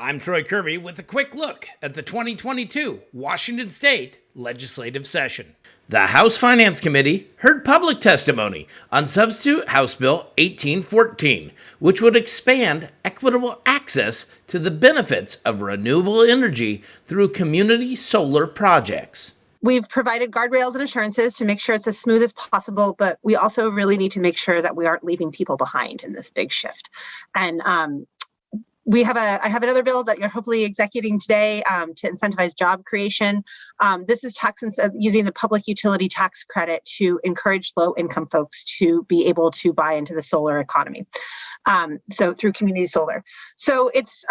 I'm Troy Kirby with a quick look at the 2022 Washington State legislative session. The House Finance Committee heard public testimony on Substitute House Bill 1814, which would expand equitable access to the benefits of renewable energy through community solar projects. We've provided guardrails and assurances to make sure it's as smooth as possible, but we also really need to make sure that we aren't leaving people behind in this big shift. And I have another bill that you're hopefully executing today to incentivize job creation. This is using the public utility tax credit to encourage low-income folks to be able to buy into the solar economy. So through community solar. So it's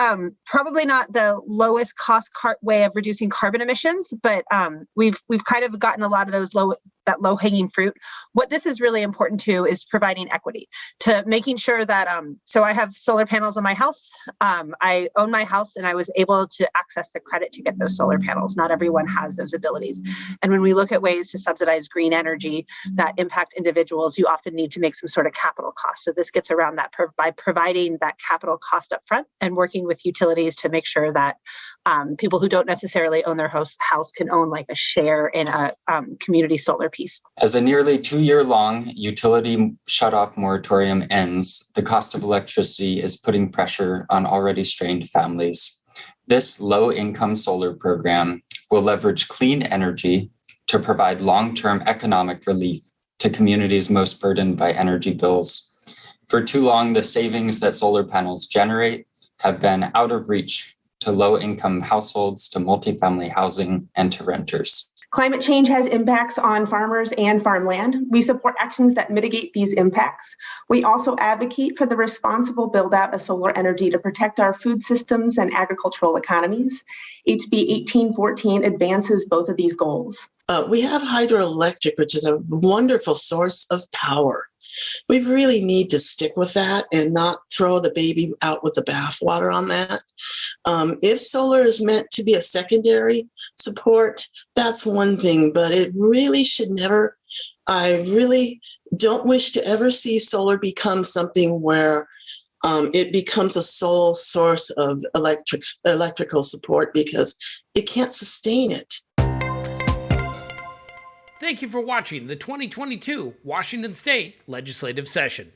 probably not the lowest cost way of reducing carbon emissions, but we've kind of gotten a lot of those low-hanging fruit. What this is really important to is providing equity, to making sure that, so I have solar panels on my house. I own my house and I was able to access the credit to get those solar panels. Not everyone has those abilities. And when we look at ways to subsidize green energy that impact individuals, you often need to make some sort of capital cost. So this gets around that by providing that capital cost up front and working with utilities to make sure that people who don't necessarily own their house can own like a share in a community solar piece. As a nearly 2-year-long utility shutoff moratorium ends, the cost of electricity is putting pressure on already strained families. This low-income solar program will leverage clean energy to provide long-term economic relief to communities most burdened by energy bills. For too long, the savings that solar panels generate have been out of reach to low-income households, to multifamily housing, and to renters. Climate change has impacts on farmers and farmland. We support actions that mitigate these impacts. We also advocate for the responsible build-out of solar energy to protect our food systems and agricultural economies. HB 1814 advances both of these goals. We have hydroelectric, which is a wonderful source of power. We really need to stick with that and not throw the baby out with the bathwater on that. If solar is meant to be a secondary support, that's one thing, but it really should never, I really don't wish to ever see solar become something where it becomes a sole source of electrical support, because it can't sustain it. Thank you for watching the 2022 Washington State legislative session.